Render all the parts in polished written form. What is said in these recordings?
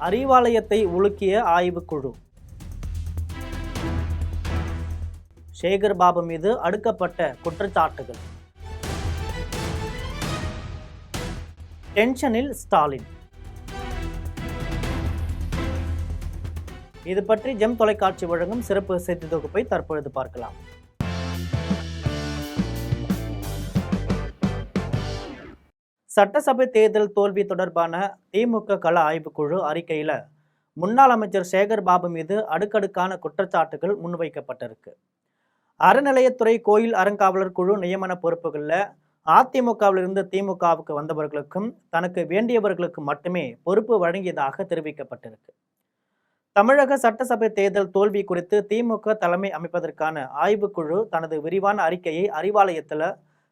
அறிவாலயத்தை உலுக்கிய ஆய்வுக்குழு. சேகர் பாபு மீது அடுக்கப்பட்ட குற்றச்சாட்டுகள். டென்ஷனில் ஸ்டாலின். இது பற்றி ஜெம் தொலைக்காட்சி வழங்கும் சிறப்பு செய்தி தொகுப்பை தற்பொழுது பார்க்கலாம். சட்டசபை தேர்தல் தோல்வி தொடர்பான திமுக கள ஆய்வுக்குழு அறிக்கையில முன்னாள் அமைச்சர் சேகர் பாபு மீது அடுக்கடுக்கான குற்றச்சாட்டுகள் முன்வைக்கப்பட்டிருக்கு. அறநிலையத்துறை கோயில் அறங்காவலர் குழு நியமன பொறுப்புகளில் அதிமுகவிலிருந்து திமுகவுக்கு வந்தவர்களுக்கும் தனக்கு வேண்டியவர்களுக்கு மட்டுமே பொறுப்பு வழங்கியதாக தெரிவிக்கப்பட்டிருக்கு. தமிழக சட்டசபை தேர்தல் தோல்வி குறித்து திமுக தலைமை அமைப்பதற்கான ஆய்வுக்குழு தனது விரிவான அறிக்கையை அறிவாலயத்தில்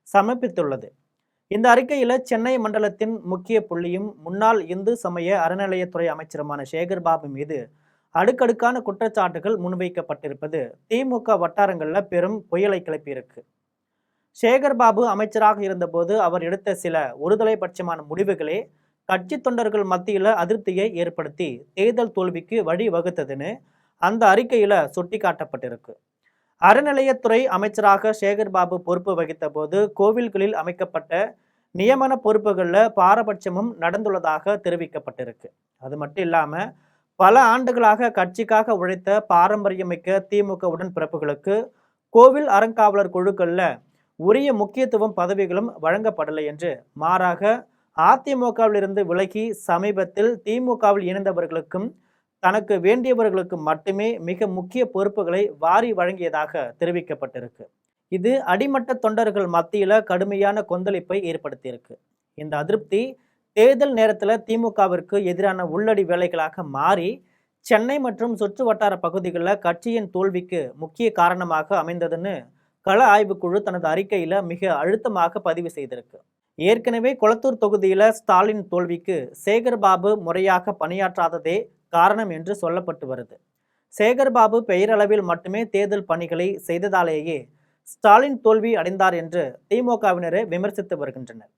சமர்ப்பித்துள்ளது. இந்த அறிக்கையில சென்னை மண்டலத்தின் முக்கிய புள்ளியும் முன்னாள் இந்து சமய அறநிலையத்துறை அமைச்சருமான சேகர் பாபு மீது அடுக்கடுக்கான குற்றச்சாட்டுகள் முன்வைக்கப்பட்டிருப்பது திமுக வட்டாரங்கள்ல பெரும் புயலை கிளப்பியிருக்கு. சேகர் பாபு அமைச்சராக இருந்தபோது அவர் எடுத்த சில ஒருதலை பட்சமான முடிவுகளே கட்சி தொண்டர்கள் மத்தியில அதிருப்தியை ஏற்படுத்தி தேர்தல் தோல்விக்கு வழி வகுத்ததுன்னு அந்த அறிக்கையில சுட்டிக்காட்டப்பட்டிருக்கு. அறநிலையத்துறை அமைச்சராக சேகர் பாபு பொறுப்பு வகித்த போது கோவில்களில் அமைக்கப்பட்ட நியமன பொறுப்புகளில் பாரபட்சமும் நடந்துள்ளதாக தெரிவிக்கப்பட்டிருக்கு. அது மட்டும் இல்லாமல் பல ஆண்டுகளாக கட்சிக்காக உழைத்த பாரம்பரியமிக்க திமுக உடன்பிறப்புகளுக்கு கோவில் அறங்காவலர் குழுக்களில் உரிய முக்கியத்துவம் பதவிகளும் வழங்கப்படலை என்று, மாறாக அதிமுகவிலிருந்து விலகி சமீபத்தில் திமுகவில் இணைந்தவர்களுக்கும் தனக்கு வேண்டியவர்களுக்கு மட்டுமே மிக முக்கிய பொறுப்புகளை வாரி வழங்கியதாக தெரிவிக்கப்பட்டிருக்கு. இது அடிமட்ட தொண்டர்கள் மத்தியில கடுமையான கொந்தளிப்பை ஏற்படுத்தியிருக்கு. இந்த அதிருப்தி தேர்தல் நேரத்தில் திமுகவிற்கு எதிரான உள்ளடி வேலைகளாக மாறி சென்னை மற்றும் சுற்று வட்டார பகுதிகளில் கட்சியின் தோல்விக்கு முக்கிய காரணமாக அமைந்ததுன்னு கள ஆய்வுக்குழு தனது அறிக்கையில மிக அழுத்தமாக பதிவு செய்திருக்கு. ஏற்கனவே கொளத்தூர் தொகுதியில ஸ்டாலின் தோல்விக்கு சேகர் பாபு முறையாக பணியாற்றாததே காரணம் என்று சொல்லப்பட்டு வருது. சேகர் பாபு பெயரளவில் மட்டுமே தேர்தல் பணிகளை செய்ததாலேயே ஸ்டாலின் தோல்வி அடைந்தார் என்று திமுகவினரை விமர்சித்து வருகின்றனர்.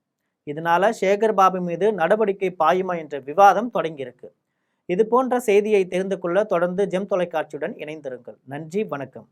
இதனால சேகர் பாபு மீது நடவடிக்கை பாயுமா என்ற விவாதம் தொடங்கியிருக்கு. இது போன்ற செய்தியை தெரிந்து கொள்ள தொடர்ந்து ஜெம் தொலைக்காட்சியுடன் இணைந்திருங்கள். நன்றி, வணக்கம்.